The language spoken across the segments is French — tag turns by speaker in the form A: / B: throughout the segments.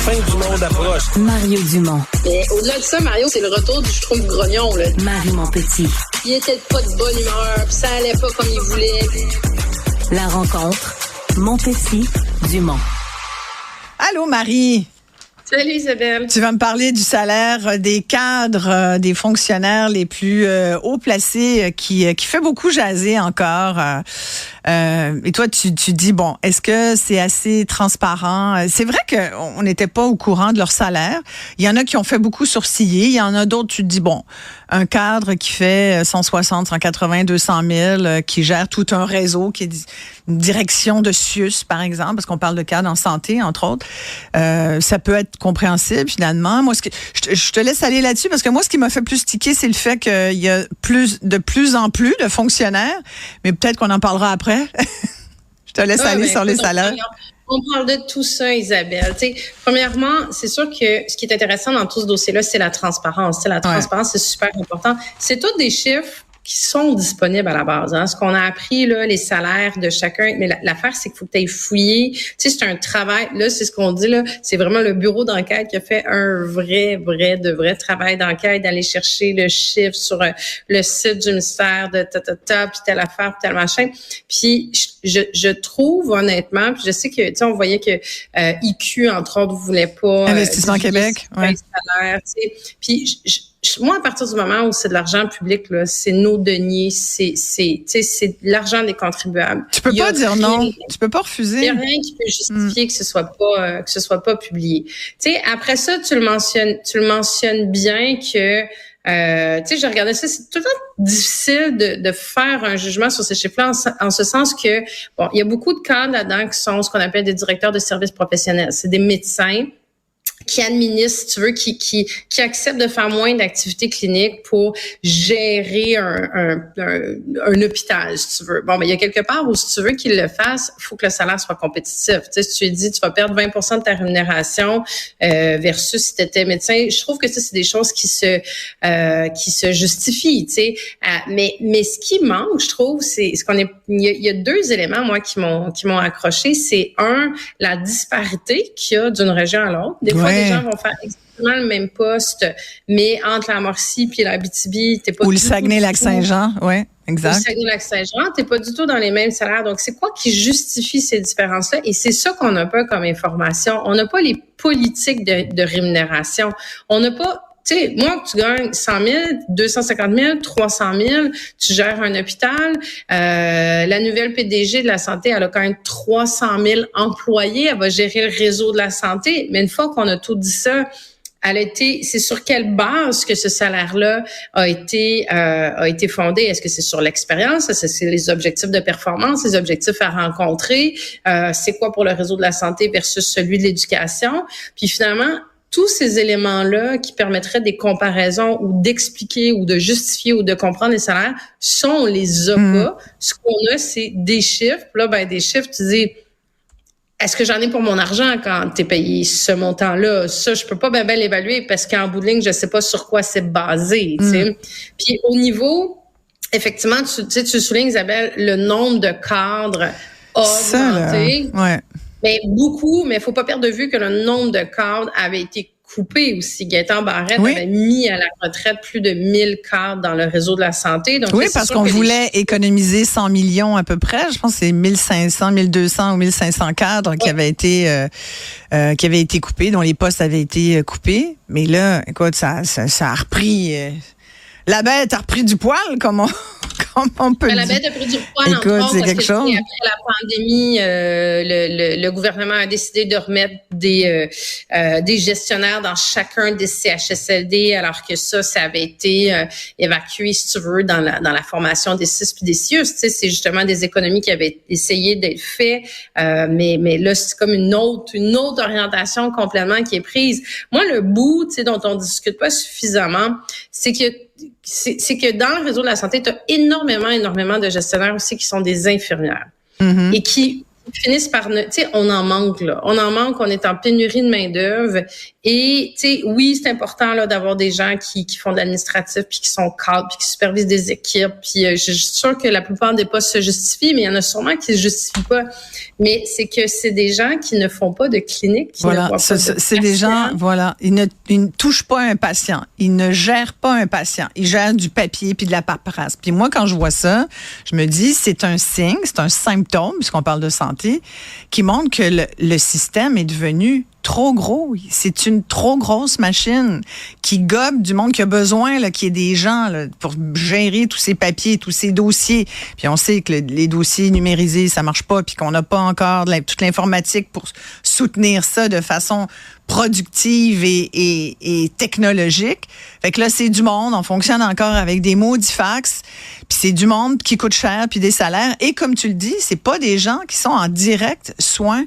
A: fin du monde approche.
B: Mario Dumont.
C: Mais au-delà de ça, Mario, c'est le retour du Schtroumpf grognon, là.
B: Marie Montpetit.
C: Il était pas de bonne humeur, puis ça allait pas comme il voulait.
B: La rencontre. Montpetit, Dumont.
D: Allô, Marie.
C: Salut Isabelle.
D: Tu vas me parler du salaire des cadres, des fonctionnaires les plus haut placés qui fait beaucoup jaser encore. Et toi, tu dis, bon, est-ce que c'est assez transparent? C'est vrai qu'on n'était pas au courant de leur salaire. Il y en a qui ont fait beaucoup sourciller. Il y en a d'autres, tu te dis, bon, un cadre qui fait 160, 180, 200 000, qui gère tout un réseau, qui est une direction de CIUS, par exemple, parce qu'on parle de cadre en santé, entre autres. Ça peut être compréhensible, finalement. Moi, je te laisse aller là-dessus, parce que moi, ce qui m'a fait plus tiquer, c'est le fait qu'il y a de plus en plus de fonctionnaires, mais peut-être qu'on en parlera après. Je te laisse aller sur les salaires.
C: On parle de tout ça, Isabelle. T'sais, premièrement, c'est sûr que ce qui est intéressant dans tout ce dossier-là, c'est la transparence. T'sais, la transparence, c'est super important. C'est tous des chiffres qui sont disponibles à la base. Hein. Ce qu'on a appris, là, les salaires de chacun. Mais l'affaire, c'est qu'il faut que tu ailles fouiller. Tu sais, c'est un travail. Là, c'est ce qu'on dit, là. C'est vraiment le bureau d'enquête qui a fait un vrai travail d'enquête, d'aller chercher le chiffre sur le site du ministère de puis telle affaire, puis tel machin. Puis, je trouve, honnêtement, puis je sais que, tu sais, on voyait que IQ, entre autres, voulait pas...
D: Investissement Québec,
C: ouais. Salaire, tu sais. Puis, moi, à partir du moment où c'est de l'argent public, là, c'est nos deniers, c'est l'argent des contribuables.
D: Tu peux pas dire non. Tu peux pas refuser. Il
C: y a rien qui peut justifier que ce soit pas publié. Tu sais, après ça, tu le mentionnes bien que, tu sais, je regardais ça, c'est tout le temps difficile de faire un jugement sur ces chiffres-là en ce sens que, bon, il y a beaucoup de cadres là-dedans qui sont ce qu'on appelle des directeurs de services professionnels. C'est des médecins qui administre, si tu veux, qui accepte de faire moins d'activités cliniques pour gérer un hôpital, si tu veux. Bon, mais il y a quelque part où, si tu veux qu'il le fasse, il faut que le salaire soit compétitif. Tu sais, si tu lui dis, tu vas perdre 20% de ta rémunération versus si tu étais médecin, je trouve que ça, c'est des choses qui se justifient, tu sais. Mais ce qui manque, je trouve, c'est il y a deux éléments, moi, qui m'ont accroché. C'est la disparité qu'il y a d'une région à l'autre. Des fois, des gens vont faire exactement le même poste, mais entre la Mauricie puis la Abitibi, t'es pas...
D: Ou le Saguenay-Lac-Saint-Jean, oui, exact.
C: Ou le Saguenay-Lac-Saint-Jean, t'es pas du tout dans les mêmes salaires. Donc, c'est quoi qui justifie ces différences-là? Et c'est ça qu'on n'a pas comme information. On n'a pas les politiques de rémunération. On n'a pas... Tu sais, moi, tu gagnes 100 000, 250 000, 300 000, tu gères un hôpital. La nouvelle PDG de la santé, elle a quand même 300 000 employés. Elle va gérer le réseau de la santé. Mais une fois qu'on a tout dit ça, c'est sur quelle base que ce salaire-là a été fondé? Est-ce que c'est sur l'expérience? Est-ce que c'est les objectifs de performance, les objectifs à rencontrer? C'est quoi pour le réseau de la santé versus celui de l'éducation? Puis finalement, tous ces éléments-là qui permettraient des comparaisons ou d'expliquer ou de justifier ou de comprendre les salaires, on les a pas. Ce qu'on a, c'est des chiffres. Puis là, des chiffres, tu dis, est-ce que j'en ai pour mon argent quand t'es payé ce montant-là? Ça, je peux pas bien l'évaluer parce qu'en bout de ligne, je sais pas sur quoi c'est basé, tu sais. Puis au niveau, effectivement, tu soulignes, Isabelle, le nombre de cadres a augmenté.
D: Ouais.
C: Mais beaucoup, mais il faut pas perdre de vue que le nombre de cadres avait été coupé aussi. Gaétan Barrette avait mis à la retraite plus de 1000 cadres dans le réseau de la santé. Donc,
D: oui, parce qu'on voulait économiser 100 millions à peu près. Je pense que c'est 1500, 1200 ou 1500 cadres qui avaient été coupés, dont les postes avaient été coupés. Mais là, écoute, ça a repris... la bête a repris du poil, comme on peut dire.
C: La bête a pris du poil,
D: écoute,
C: entre autres,
D: c'est
C: parce
D: quelque
C: que
D: chose.
C: après la pandémie, le gouvernement a décidé de remettre des gestionnaires dans chacun des CHSLD, alors que ça avait été évacué, si tu veux, dans la formation des CIS puis des CIUS. Tu sais, c'est justement des économies qui avaient essayé d'être faites, mais là, c'est comme une autre orientation complètement qui est prise. Moi, le bout, tu sais, dont on discute pas suffisamment, c'est que dans le réseau de la santé, tu as énormément de gestionnaires aussi qui sont des infirmières et qui finissent par tu sais, on en manque, là. On en manque, on est en pénurie de main-d'œuvre. Et, tu sais, oui, c'est important, là, d'avoir des gens qui font de l'administratif, puis qui sont cadres, puis qui supervisent des équipes. Puis, je suis sûre que la plupart des postes se justifient, mais il y en a sûrement qui se justifient pas. Mais c'est que c'est des gens qui ne font pas de clinique, qui ne voient pas
D: c'est des gens, voilà, ils ne touchent pas un patient, ils ne gèrent pas un patient, ils gèrent du papier puis de la paperasse. Puis moi, quand je vois ça, je me dis, c'est un signe, c'est un symptôme, puisqu'on parle de santé, qui montre que le système est devenu trop gros. C'est une trop grosse machine qui gobe du monde qui a besoin, là, qu'il y ait des gens là, pour gérer tous ces papiers, tous ces dossiers. Puis on sait que les dossiers numérisés, ça marche pas, puis qu'on n'a pas encore toute l'informatique pour soutenir ça de façon productive et technologique. Fait que là, c'est du monde. On fonctionne encore avec des maudits fax. Puis c'est du monde qui coûte cher, puis des salaires. Et comme tu le dis, c'est pas des gens qui sont en direct soin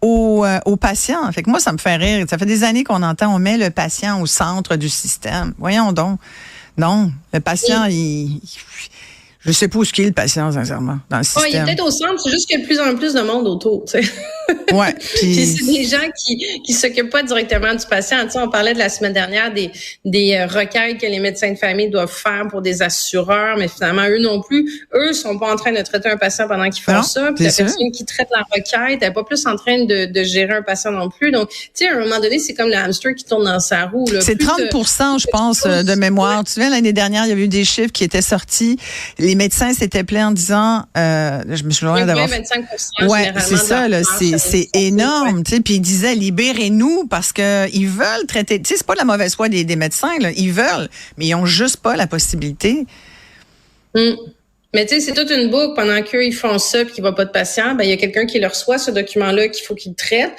D: aux patients. Fait que moi, ça me fait rire. Ça fait des années qu'on entend, on met le patient au centre du système. Voyons donc. Non, le patient, je sais pas où est le patient, sincèrement, dans le système.
C: Il est peut-être au centre, c'est juste qu'il y a de plus en plus de monde autour, tu sais.
D: Ouais.
C: Puis c'est des gens qui s'occupent pas directement du patient. Tu sais, on parlait de la semaine dernière des requêtes que les médecins de famille doivent faire pour des assureurs, mais finalement, eux non plus, eux sont pas en train de traiter un patient pendant qu'ils font ça. Puis la personne qui traite la requête, elle est pas plus en train de gérer un patient non plus. Donc, tu sais, à un moment donné, c'est comme le hamster qui tourne dans sa roue, là.
D: C'est 30%, je pense, de mémoire. Tu sais, l'année dernière, il y avait eu des chiffres qui étaient sortis. Les médecins s'étaient plaints en disant, je me souviens d'avoir...
C: 25%,
D: ouais, c'est ça, là, c'est énorme, tu sais. Puis ils disaient, libérez-nous parce que ils veulent traiter. Tu sais, c'est pas de la mauvaise foi des médecins, là. Ils veulent, mais ils ont juste pas la possibilité.
C: Mais tu sais, c'est toute une boucle. Pendant qu'eux, ils font ça puis qu'il va pas de patient, ben il y a quelqu'un qui le reçoit, ce document-là, qu'il faut qu'il traite.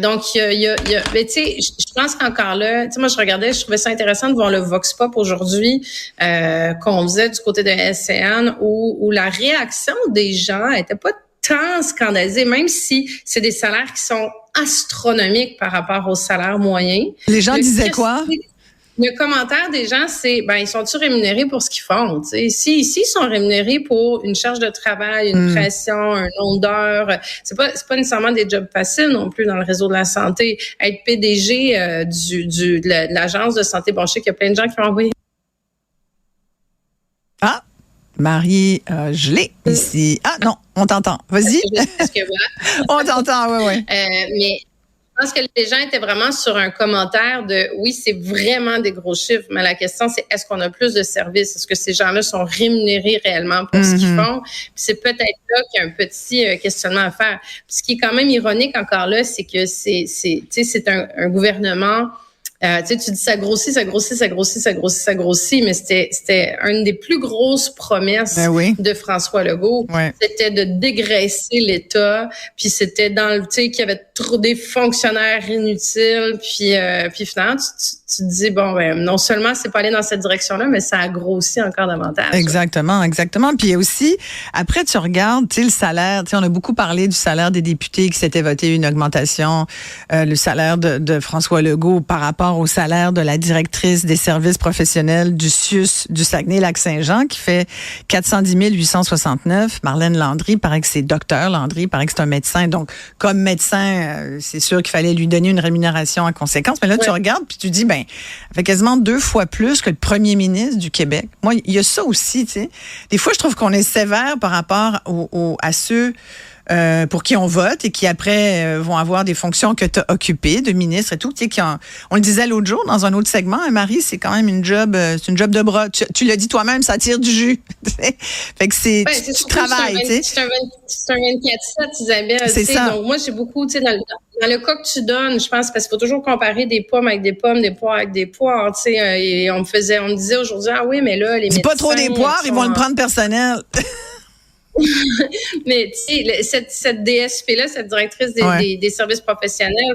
C: Donc, il y a mais tu sais, je pense qu'encore là, tu sais, moi, je regardais, je trouvais ça intéressant de voir le Vox Pop aujourd'hui qu'on faisait du côté de SCN où la réaction des gens était pas tant scandalisée, même si c'est des salaires qui sont astronomiques par rapport aux salaires moyens.
D: Les gens disaient quoi?
C: Le commentaire des gens, c'est, ils sont-ils rémunérés pour ce qu'ils font? T'sais? Si ils sont rémunérés pour une charge de travail, une pression, un nombre d'heures, c'est pas nécessairement des jobs faciles non plus dans le réseau de la santé. Être PDG de l'agence de santé, bon, je sais qu'il y a plein de gens qui ont envoyé.
D: Ah, Marie, je l'ai ici. Ah non, on t'entend. Vas-y. On t'entend, oui.
C: Mais je pense que les gens étaient vraiment sur un commentaire de oui, c'est vraiment des gros chiffres, mais la question, c'est est-ce qu'on a plus de services? Est-ce que ces gens-là sont rémunérés réellement pour ce qu'ils font? Puis c'est peut-être là qu'il y a un petit questionnement à faire. Puis ce qui est quand même ironique encore là, c'est que c'est un gouvernement. Tu dis ça grossit, mais c'était une des plus grosses promesses de François Legault. Ouais. C'était de dégraisser l'État, puis c'était dans le, tu sais, qu'il y avait trop des fonctionnaires inutiles, puis finalement tu te dis non seulement c'est pas allé dans cette direction-là, mais ça a grossi encore davantage.
D: Exactement. Puis il y a aussi, après tu regardes, tu sais, le salaire, tu sais, on a beaucoup parlé du salaire des députés qui s'était voté une augmentation, le salaire de François Legault par rapport au salaire de la directrice des services professionnels du CIUS du Saguenay-Lac-Saint-Jean qui fait 410 869. Marlène Landry, paraît que c'est docteur Landry, paraît que c'est un médecin. Donc, comme médecin, c'est sûr qu'il fallait lui donner une rémunération en conséquence. Mais là, tu regardes puis tu dis, elle fait quasiment 2 fois plus que le premier ministre du Québec. Moi, il y a ça aussi, tu sais. Des fois, je trouve qu'on est sévère par rapport à ceux pour qui on vote et qui après vont avoir des fonctions que tu as occupées, de ministre et tout. Tu sais, on le disait l'autre jour dans un autre segment, Marie, c'est quand même c'est une job de bras. Tu l'as dit toi-même, ça tire du jus. Fait que tu travailles.
C: C'est un 24/7, Isabelle.
D: C'est ça.
C: Donc moi, j'ai beaucoup, tu sais, dans le cas que tu donnes, je pense, parce qu'il faut toujours comparer des pommes avec des pommes, des poires avec des poires. Tu sais, et on me disait aujourd'hui, oui, mais là, les médecins...
D: C'est pas trop des poires, ils vont le prendre personnel.
C: Mais tu sais, cette DSP-là, cette directrice des services professionnels,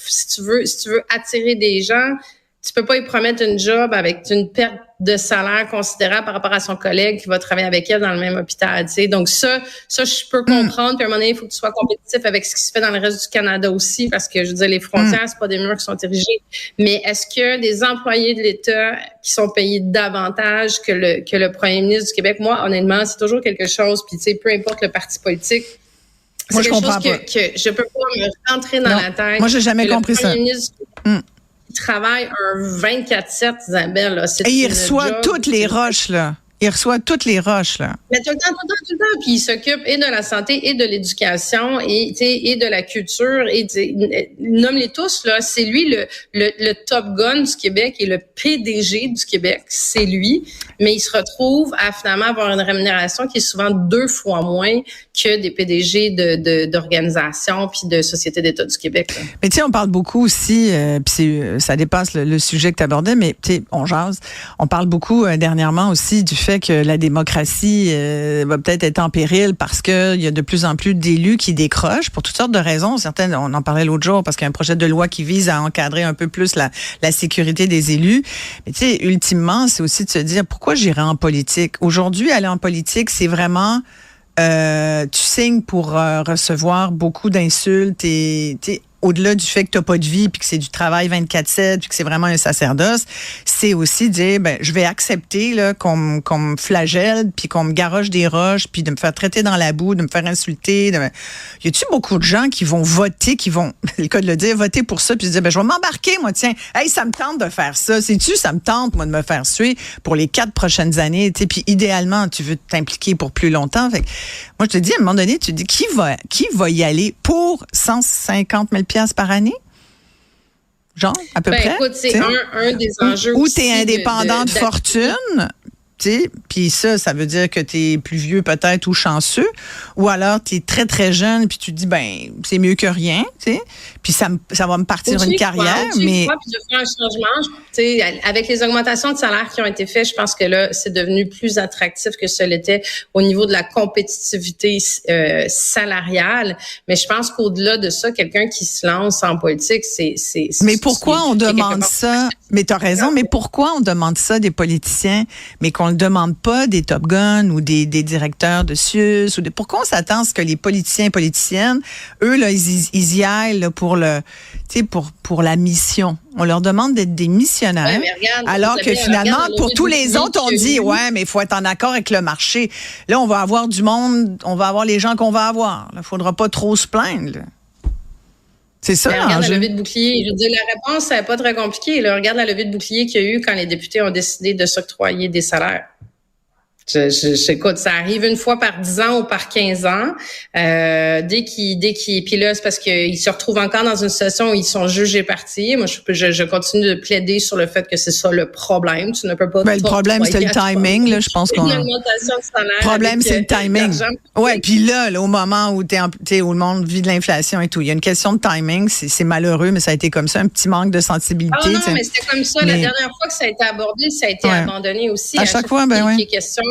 C: si tu veux attirer des gens, tu peux pas y promettre une job avec une perte de salaire considérable par rapport à son collègue qui va travailler avec elle dans le même hôpital. Tu sais. Donc ça, je peux comprendre. Puis à un moment donné, il faut que tu sois compétitif avec ce qui se fait dans le reste du Canada aussi, parce que je veux dire, les frontières, c'est pas des murs qui sont érigés. Mais est-ce que des employés de l'État qui sont payés davantage que le premier ministre du Québec, moi, honnêtement, c'est toujours quelque chose. Puis tu sais, peu importe le parti politique,
D: Moi, je comprends pas.
C: Que je peux pas me rentrer dans la tête.
D: Moi, j'ai jamais compris ça.
C: Il travaille un 24/7, Isabelle. Là.
D: Et il reçoit toutes les roches, là. Il reçoit toutes les roches, là.
C: Mais tout le temps. Puis il s'occupe et de la santé et de l'éducation et de la culture. Nomme-les tous, là. C'est lui le top gun du Québec et le PDG du Québec. C'est lui. Mais il se retrouve à finalement avoir une rémunération qui est souvent 2 fois moins que des PDG d'organisations puis de sociétés d'État du Québec, là.
D: Mais tu sais, on parle beaucoup aussi, puis ça dépasse le sujet que tu abordais, mais tu sais, on jase. On parle beaucoup dernièrement aussi du fait que la démocratie va peut-être être en péril parce que il y a de plus en plus d'élus qui décrochent pour toutes sortes de raisons. Certaines, on en parlait l'autre jour parce qu'il y a un projet de loi qui vise à encadrer un peu plus la sécurité des élus. Mais tu sais, ultimement, c'est aussi de se dire pourquoi j'irai en politique. Aujourd'hui, aller en politique, c'est vraiment tu signes pour recevoir beaucoup d'insultes et au-delà du fait que tu n'as pas de vie puis que c'est du travail 24/7 puis que c'est vraiment un sacerdoce, c'est aussi dire je vais accepter là qu'on me flagelle puis qu'on me garoche des roches puis de me faire traiter dans la boue, de me faire insulter. Y a-tu beaucoup de gens qui vont voter, qui vont, le cas de le dire, voter pour ça puis se dire je vais m'embarquer moi, tiens, hey, ça me tente de faire ça, sais-tu, ça me tente moi de me faire suer pour les 4 prochaines années, tu sais, puis idéalement tu veux t'impliquer pour plus longtemps. Fait que, moi je te dis à un moment donné, tu te dis qui va y aller pour 150 000 $ par année? Genre, à peu près?
C: Écoute, c'est un des enjeux
D: où
C: aussi.
D: tu es indépendant de fortune, puis ça veut dire que tu es plus vieux peut-être ou chanceux, ou alors tu es très, très jeune, puis tu te dis, c'est mieux que rien, tu sais, puis ça va me partir une carrière, mais...
C: Puis de faire un changement, avec les augmentations de salaire qui ont été faites, je pense que là, c'est devenu plus attractif que ce l'était au niveau de la compétitivité salariale, mais je pense qu'au-delà de ça, quelqu'un qui se lance en politique, c'est
D: mais pourquoi on demande ça? Mais tu as raison, mais pourquoi on demande ça des politiciens, mais qu'on ne demande pas des Top Gun ou des directeurs de CIUS? Pourquoi on s'attend à ce que les politiciens et politiciennes, eux, là, ils y aillent là, pour la mission? On leur demande d'être des missionnaires, alors que finalement, pour tous les autres, on dit, mais il faut être en accord avec le marché. Là, on va avoir du monde, on va avoir les gens qu'on va avoir. Il ne faudra pas trop se plaindre, là. C'est ça,
C: regarde la levée de bouclier. Je veux dire, la réponse, c'est pas très compliqué. Là. Regarde la levée de bouclier qu'il y a eu quand les députés ont décidé de s'octroyer des salaires. Écoute, ça arrive une fois par 10 ans ou par 15 ans. Puis là, c'est parce qu'ils se retrouvent encore dans une situation où ils sont jugés partis. Moi, je continue de plaider sur le fait que c'est ça le problème. Tu ne peux pas.
D: Le problème, c'est le timing, là. Je pense qu'on.
C: Une augmentation de salaire.
D: Le problème, c'est le timing. Ouais, puis là, au moment où où le monde vit de l'inflation et tout, il y a une question de timing. C'est malheureux, mais ça a été comme ça, un petit manque de sensibilité.
C: Ah non, mais c'était comme ça. La dernière fois que ça a été abordé, ça a été abandonné aussi.
D: À chaque fois,
C: il est question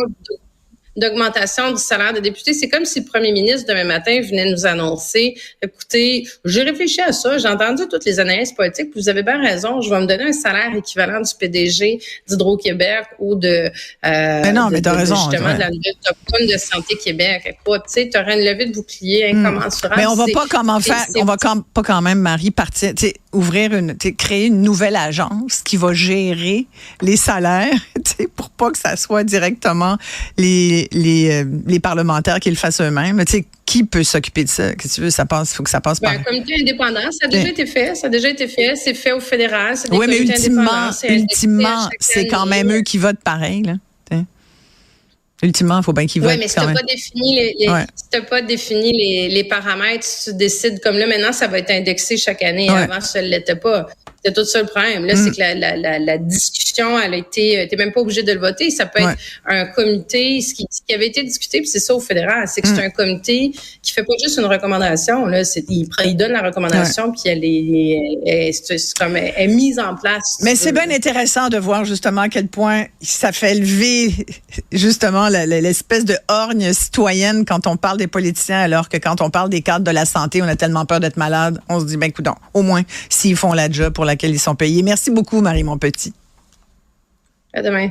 C: d'augmentation du salaire des députés. C'est comme si le premier ministre, demain matin, venait nous annoncer, écoutez, j'ai réfléchi à ça, j'ai entendu toutes les analyses politiques, puis vous avez bien raison, je vais me donner un salaire équivalent du PDG d'Hydro-Québec ou de justement de la nouvelle Top Gun de Santé Québec. Écoute, tu sais, tu aurais une levée de bouclier incommensurable.
D: Mais on va pas pas quand même, Marie, partir, créer une nouvelle agence qui va gérer les salaires, pour pas que ça soit directement les parlementaires qui le fassent eux-mêmes. Tu sais, qui peut s'occuper de ça? Qu'est-ce que tu veux? Faut que ça passe par...
C: Un comité indépendant, ça a déjà été fait. C'est fait au fédéral.
D: Oui, mais ultimement, c'est quand même eux qui votent pareil, là. Ultimement, il faut bien qu'ils votent.
C: Oui, mais si tu n'as pas défini les paramètres, si tu décides comme là, maintenant, ça va être indexé chaque année. Avant, ça ne l'était pas. C'est tout ça le problème. Là, c'est que la discussion, elle a été, t'es même pas obligé de le voter. Ça peut être un comité, ce qui avait été discuté, puis c'est ça au fédéral, c'est que c'est un comité qui fait pas juste une recommandation. Là, il donne la recommandation, puis elle est mise en place.
D: Mais c'est bien intéressant de voir justement à quel point ça fait lever justement l'espèce de orgne citoyenne quand on parle des politiciens, alors que quand on parle des cadres de la santé, on a tellement peur d'être malade. On se dit, coudonc, au moins, s'ils font la job pour laquelle ils sont payés. Merci beaucoup, Marie Montpetit.
C: À demain.